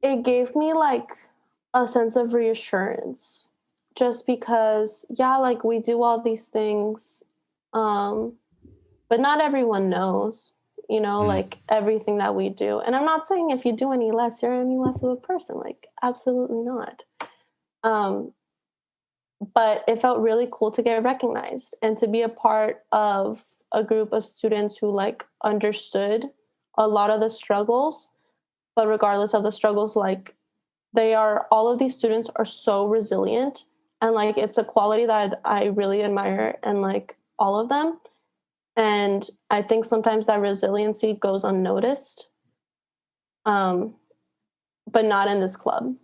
it gave me like a sense of reassurance, just because, yeah, like we do all these things, but not everyone knows, like everything that we do. And I'm not saying if you do any less, you're any less of a person. Like, absolutely not. But it felt really cool to get recognized and to be a part of a group of students who like understood a lot of the struggles. But regardless of the struggles, like all of these students are so resilient, and like it's a quality that I really admire in like all of them. And I think sometimes that resiliency goes unnoticed, but not in this club.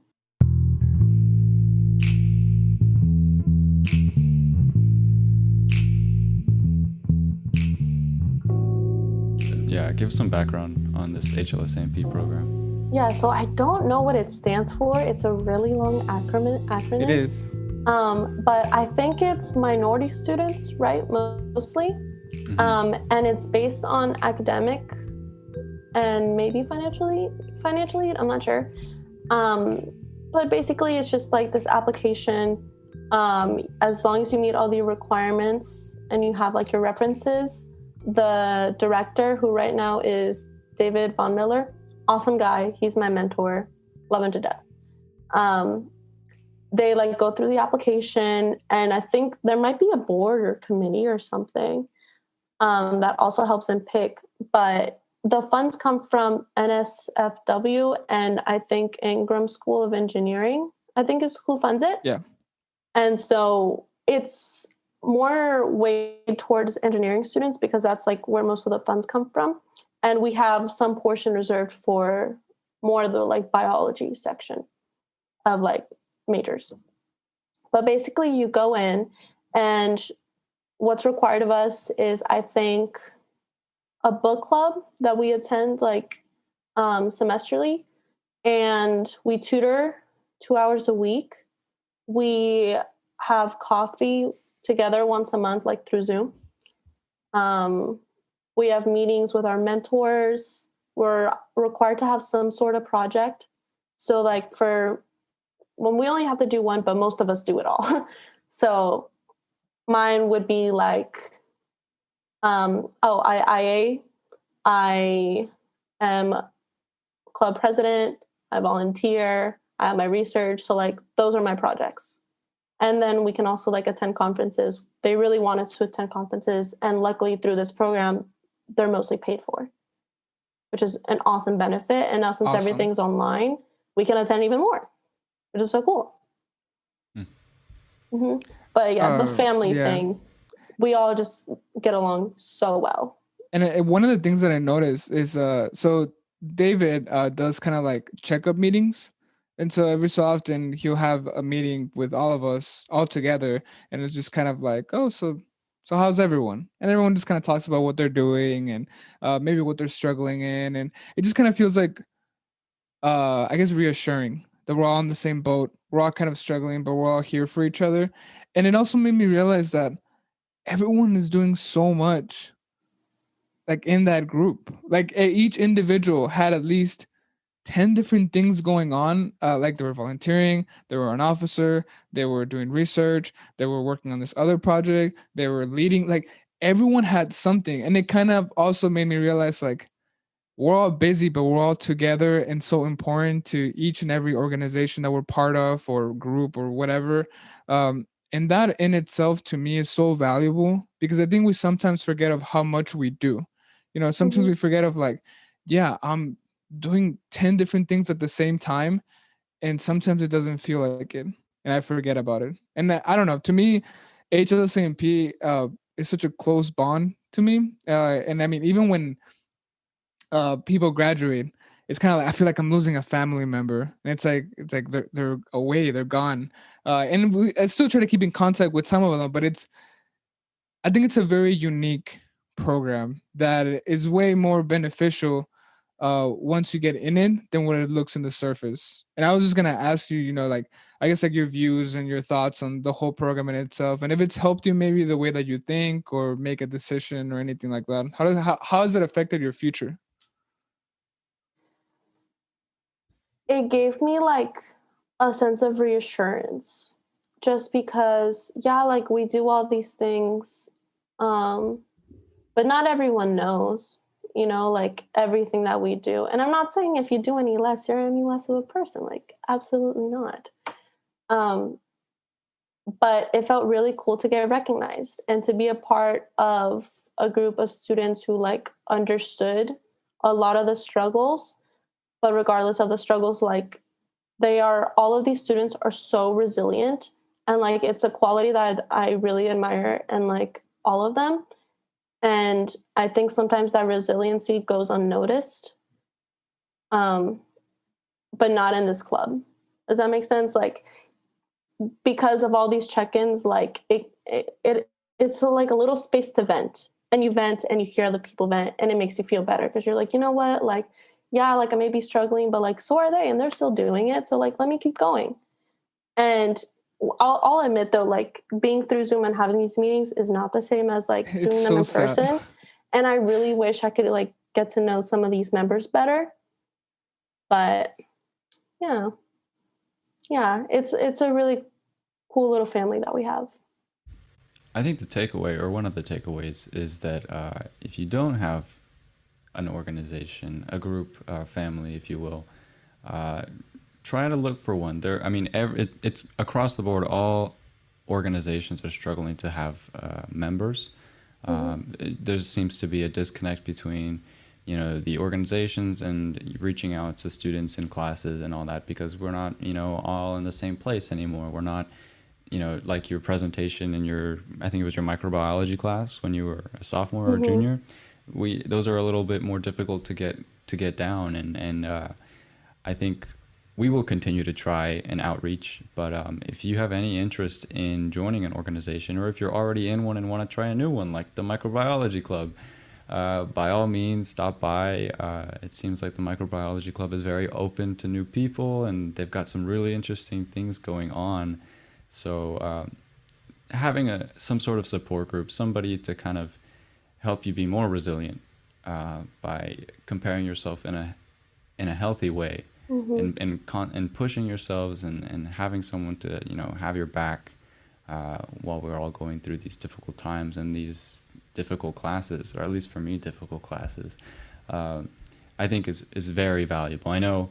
Yeah, give some background on this HLSAMP program. Yeah, so I don't know what it stands for. It's a really long acronym. It is. But I think it's minority students, right? Mostly. Mm-hmm. And it's based on academic and maybe financially, I'm not sure. But basically it's just like this application. As long as you meet all the requirements and you have like your references, the director, who right now is David Von Miller, awesome guy. He's my mentor. Love him to death. They like go through the application, and I think there might be a board or committee or something that also helps them pick. But the funds come from NSFW, and I think Ingram School of Engineering, I think, is who funds it. Yeah. And so it's more weighted towards engineering students because that's like where most of the funds come from. And we have some portion reserved for more of the like biology section of like majors. But basically you go in, and what's required of us is, I think, a book club that we attend like semesterly, and we tutor 2 hours a week. We have coffee together once a month, like through Zoom. We have meetings with our mentors. We're required to have some sort of project. So like when we only have to do one, but most of us do it all. So mine would be like, I am club president, I volunteer, I have my research. So like those are my projects. And then we can also like attend conferences. They really want us to attend conferences. And luckily through this program, they're mostly paid for, which is an awesome benefit. And now since everything's online, we can attend even more, which is so cool. Mm-hmm. But yeah, the family thing, we all just get along so well. And one of the things that I noticed is, so David does kind of like checkup meetings. And so every so often he'll have a meeting with all of us all together. And it's just kind of like, oh, so how's everyone? And everyone just kind of talks about what they're doing and maybe what they're struggling in. And it just kind of feels like, I guess, reassuring that we're all on the same boat. We're all kind of struggling, but we're all here for each other. And it also made me realize that everyone is doing so much, like in that group. Like each individual had at least 10 different things going on. Like they were volunteering, they were an officer, they were doing research, they were working on this other project, they were leading. Like everyone had something. And it kind of also made me realize, like, we're all busy, but we're all together and so important to each and every organization that we're part of or group or whatever. And that in itself to me is so valuable, because I think we sometimes forget of how much we do. Sometimes we forget of like, yeah, I'm doing 10 different things at the same time, and sometimes it doesn't feel like it, and I forget about it. And I don't know, to me, HLSAMP is such a close bond to me. And I mean, even when people graduate, it's kind of like I feel like I'm losing a family member, and it's like they're away, they're gone, and I still try to keep in contact with some of them, but I think it's a very unique program that is way more beneficial once you get in it than what it looks in the surface. And I was just gonna ask you, like, I guess, like, your views and your thoughts on the whole program in itself, and if it's helped you maybe the way that you think or make a decision or anything like that. How has it affected your future? it gave me like a sense of reassurance, just because, yeah, like we do all these things, but not everyone knows, like everything that we do. And I'm not saying if you do any less, you're any less of a person. Like, absolutely not. Um, but it felt really cool to get recognized and to be a part of a group of students who like understood a lot of the struggles. But regardless of the struggles, like all of these students are so resilient, and like it's a quality that I really admire in like all of them. And I think sometimes that resiliency goes unnoticed, but not in this club. Does that make sense? Like, because of all these check-ins, like it's like a little space to vent, and you vent and you hear other people vent, and it makes you feel better because you're like, you know what, like, yeah, like I may be struggling, but like so are they, and they're still doing it. So like, let me keep going. And I'll admit though, like being through Zoom and having these meetings is not the same as like It's doing them so in sad. person. And I really wish I could like get to know some of these members better. But yeah, it's a really cool little family that we have. I think the takeaway, or one of the takeaways, is that if you don't have an organization, a group, family, if you will, uh, try to look for one. There, I mean, it's across the board. All organizations are struggling to have members. There seems to be a disconnect between, the organizations and reaching out to students in classes and all that, because we're not, all in the same place anymore. We're not, like your presentation in I think it was your microbiology class when you were a sophomore or junior. Those are a little bit more difficult to get down, and I think we will continue to try and outreach. But if you have any interest in joining an organization, or if you're already in one and want to try a new one, like the Microbiology Club, by all means, stop by. It seems like the Microbiology Club is very open to new people, and they've got some really interesting things going on. So having some sort of support group, somebody to kind of help you be more resilient by comparing yourself in a healthy way, and pushing yourselves, and having someone to have your back while we're all going through these difficult times and these difficult classes, or at least for me, difficult classes. I think is very valuable. I know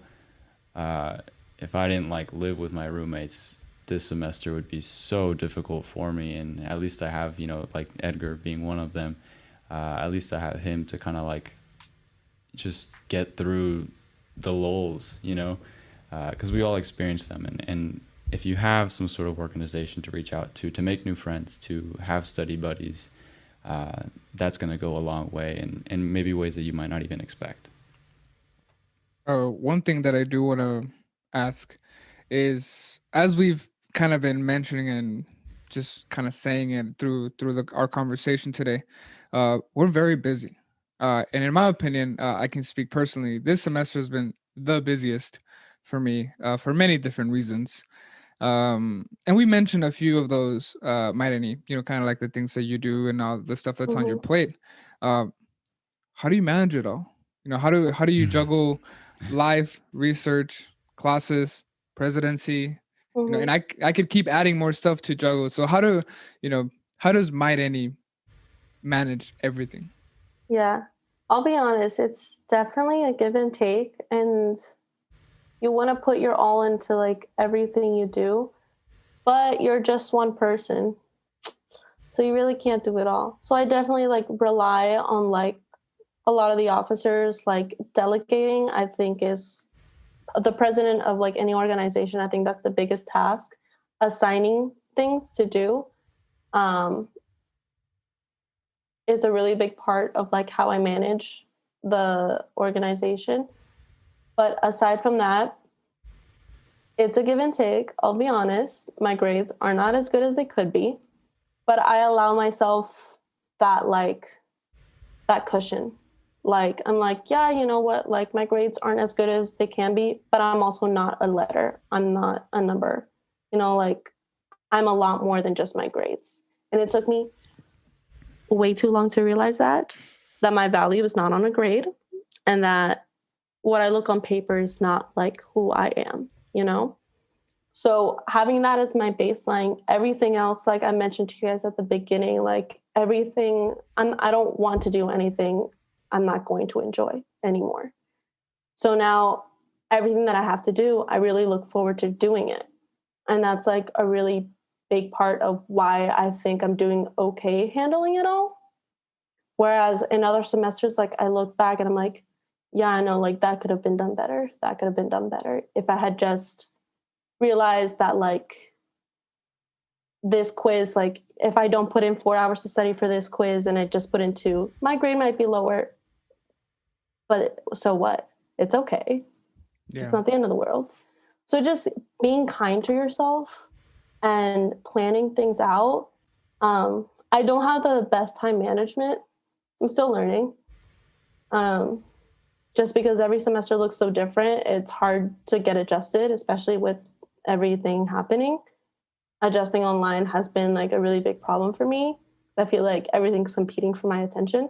if I didn't like live with my roommates, this semester would be so difficult for me, and at least I have, like Edgar being one of them, at least I have him to kind of like just get through the lulls, because we all experience them. And if you have some sort of organization to reach out to make new friends, to have study buddies, that's going to go a long way, and maybe ways that you might not even expect. One thing that I do want to ask is, as we've kind of been mentioning and just kind of saying it through our conversation today, we're very busy, and in my opinion, I can speak personally. This semester has been the busiest for me, for many different reasons. And we mentioned a few of those, Maireny, kind of like the things that you do and all the stuff that's on your plate. Uh, how do you manage it all? How do you juggle life, research, classes, presidency? And I could keep adding more stuff to juggle. So how does Maireny manage everything? Yeah, I'll be honest, it's definitely a give and take, and you want to put your all into like everything you do, but you're just one person, so you really can't do it all. So I definitely like rely on like a lot of the officers. Like delegating, I think, is the president of like any organization. I think that's the biggest task. Assigning things to do is a really big part of like how I manage the organization. But aside from that, it's a give and take. I'll be honest, my grades are not as good as they could be, but I allow myself that cushion. Like, I'm like, yeah, you know what? Like, my grades aren't as good as they can be, but I'm also not a letter. I'm not a number. Like, I'm a lot more than just my grades. And it took me way too long to realize that my value is not on a grade, and that what I look on paper is not like who I am, you know? So having that as my baseline, everything else, like I mentioned to you guys at the beginning, like everything, I don't want to do anything I'm not going to enjoy anymore. So now everything that I have to do, I really look forward to doing it. And that's like a really big part of why I think I'm doing okay handling it all. Whereas in other semesters, like I look back and I'm like, yeah, I know, like that could have been done better. That could have been done better if I had just realized that, like, this quiz, like if I don't put in 4 hours to study for this quiz and I just put in 2, my grade might be lower, but so what? It's okay. It's Yeah. not the end of the world. So just being kind to yourself and planning things out. I don't have the best time management. I'm still learning. Just because every semester looks so different, it's hard to get adjusted, especially with everything happening. Adjusting online has been like a really big problem for me. I feel like everything's competing for my attention.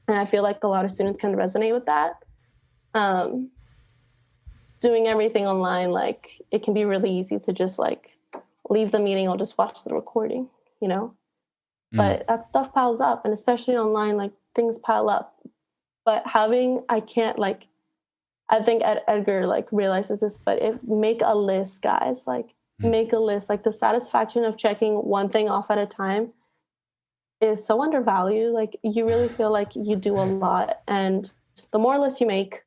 And I feel like a lot of students can resonate with that. Doing everything online, like it can be really easy to just like leave the meeting or just watch the recording, you know? But that stuff piles up, and especially online, like things pile up. But I can't like, I think Edgar like realizes this, but make a list, guys, like make a list. Like the satisfaction of checking one thing off at a time is so undervalued. Like you really feel like you do a lot. And the more lists you make,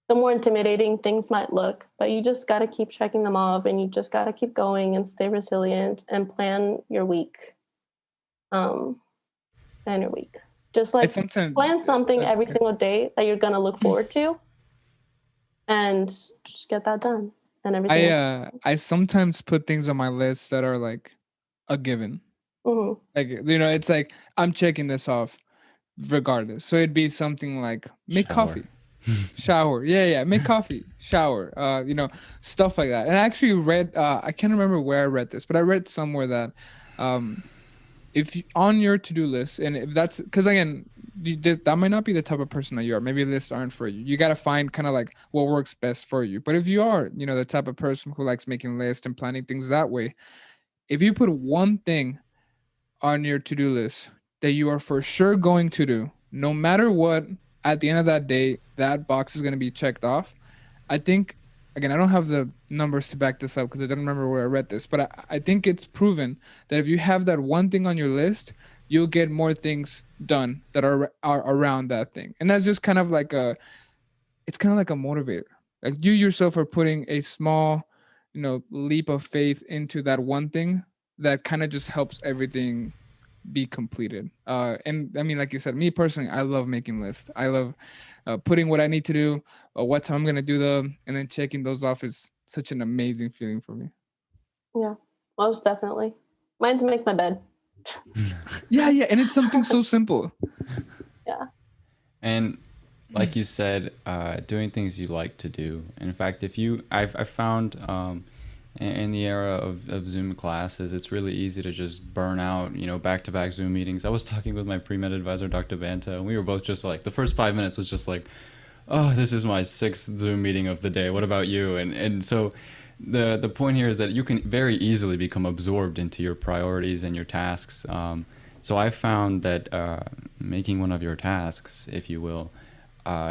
the more intimidating things might look, but you just got to keep checking them off, and you just got to keep going and stay resilient and plan your week. Plan your week. Just like plan something every single day that you're going to look forward to, and just get that done. And everything I sometimes put things on my list that are like a given. Like, you know, it's like I'm checking this off regardless. So it'd be something like make coffee, shower. Yeah, make coffee, shower. You know, stuff like that. And I actually read, I can't remember where I read this, but I read somewhere that if you, on your to-do list, and if that's because again, that might not be the type of person that you are. Maybe lists aren't for you. You got to find kind of like what works best for you. But if you are, you know, the type of person who likes making lists and planning things that way, if you put one thing on your to-do list that you are for sure going to do, no matter what, at the end of that day, that box is going to be checked off. I think, again, I don't have the numbers to back this up because I don't remember where I read this, but I think it's proven that if you have that one thing on your list, you'll get more things done that are around that thing. And that's just kind of like it's kind of like a motivator. Like you yourself are putting a small, you know, leap of faith into that one thing that kind of just helps everything be completed. And I mean, like you said, me personally, I love making lists. I love putting what I need to do, what time I'm going to do them, and then checking those off is such an amazing feeling for me. Yeah, most definitely. Mine's make my bed. Yeah. And it's something so simple. Yeah. And like you said, doing things you like to do. In fact, I've found in the era of Zoom classes, it's really easy to just burn out, you know, back-to-back Zoom meetings. I was talking with my pre-med advisor, Dr. Banta, and we were both just like, the first 5 minutes was just like, oh, this is my 6th Zoom meeting of the day. What about you? And so the point here is that you can very easily become absorbed into your priorities and your tasks. So I found that making one of your tasks, if you will,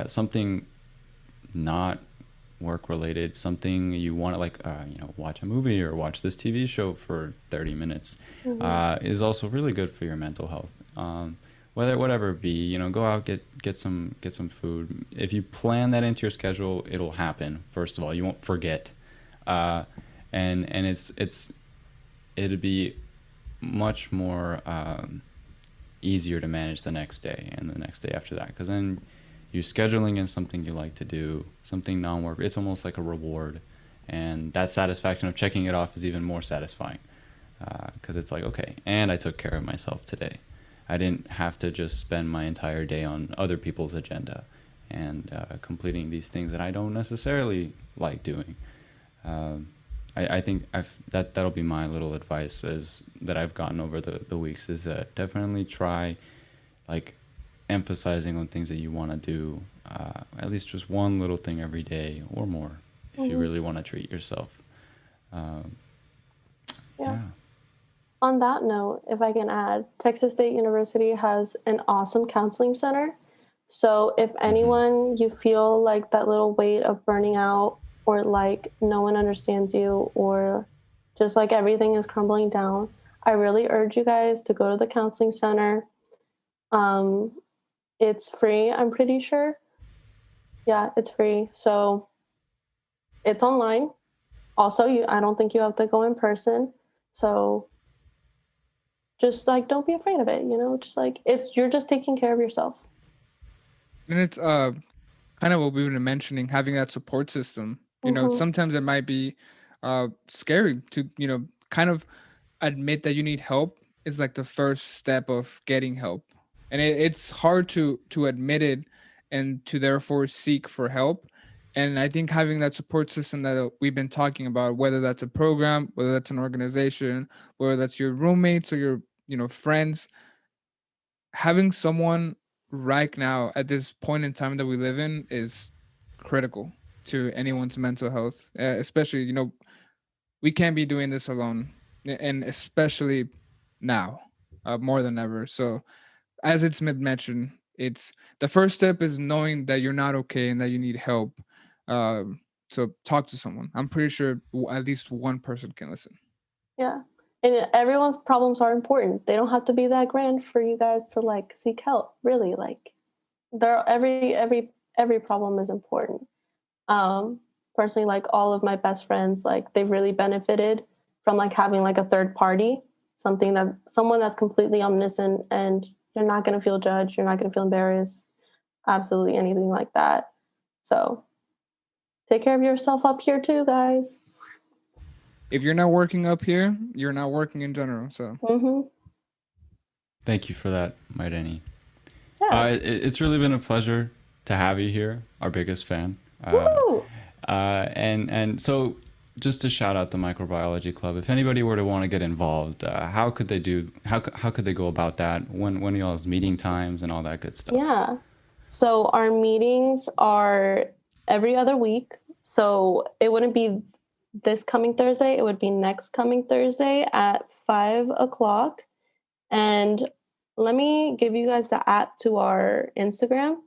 something not work related, something you want to like, you know, watch a movie or watch this TV show for 30 minutes, is also really good for your mental health. Whatever it be, you know, go out, get some food. If you plan that into your schedule, it'll happen. First of all, you won't forget, and it'd be much more easier to manage the next day and the next day after that, because then you're scheduling in something you like to do, something non-work. It's almost like a reward, and that satisfaction of checking it off is even more satisfying, because it's like, okay, and I took care of myself today. I didn't have to just spend my entire day on other people's agenda and completing these things that I don't necessarily like doing. I think that'll be my little advice is that I've gotten over the weeks, is definitely try like emphasizing on things that you want to do at least just one little thing every day or more if you really want to treat yourself. Yeah. On that note, if I can add, Texas State University has an awesome counseling center. So if anyone, you feel like that little weight of burning out, or like no one understands you, or just like everything is crumbling down, I really urge you guys to go to the counseling center. It's free, I'm pretty sure. Yeah, it's free. So it's online. Also, I don't think you have to go in person. So just like, don't be afraid of it, just like you're just taking care of yourself. And it's kind of what we've been mentioning, having that support system. Sometimes it might be scary to, kind of admit that you need help is like the first step of getting help. And it's hard to admit it and to therefore seek for help. And I think having that support system that we've been talking about, whether that's a program, whether that's an organization, whether that's your roommates or your, friends, having someone right now at this point in time that we live in is critical to anyone's mental health, especially, we can't be doing this alone, and especially now, more than ever. So as it's mentioned, it's the first step is knowing that you're not okay and that you need help. So talk to someone. I'm pretty sure at least one person can listen. Yeah. And everyone's problems are important. They don't have to be that grand for you guys to like seek help. Really, like every problem is important. Personally, like all of my best friends, like they've really benefited from like having like a third party, someone that's completely omniscient, and you're not going to feel judged. You're not going to feel embarrassed. Absolutely anything like that. So take care of yourself up here too, guys. If you're not working up here, you're not working in general. So Thank you for that, Maireny. Yeah. It's really been a pleasure to have you here, our biggest fan. And so just to shout out the Microbiology Club, if anybody were to want to get involved, how could they go about that? When y'all's meeting times and all that good stuff? Yeah. So our meetings are every other week. So it wouldn't be this coming Thursday. It would be next coming Thursday at 5:00. And let me give you guys the to our Instagram.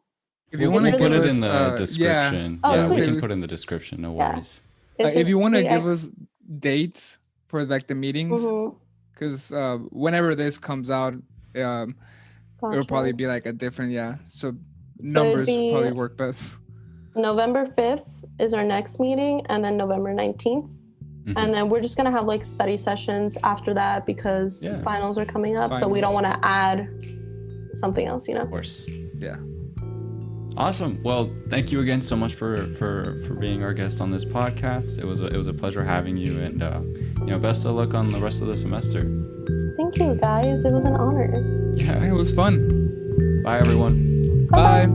If you want to put it in the description. Yeah, we can put it in the description. No worries. If you want to give us dates for like the meetings, because whenever this comes out, it'll probably be like a different, so numbers probably work best. November 5th is our next meeting, and then November 19th. And then we're just going to have like study sessions after that because finals are coming up. So we don't want to add something else, Of course. Yeah. Awesome. Well, thank you again so much for being our guest on this podcast. It was a pleasure having you, and best of luck on the rest of the semester. Thank you, guys. It was an honor. Yeah, it was fun. Bye, everyone. Bye.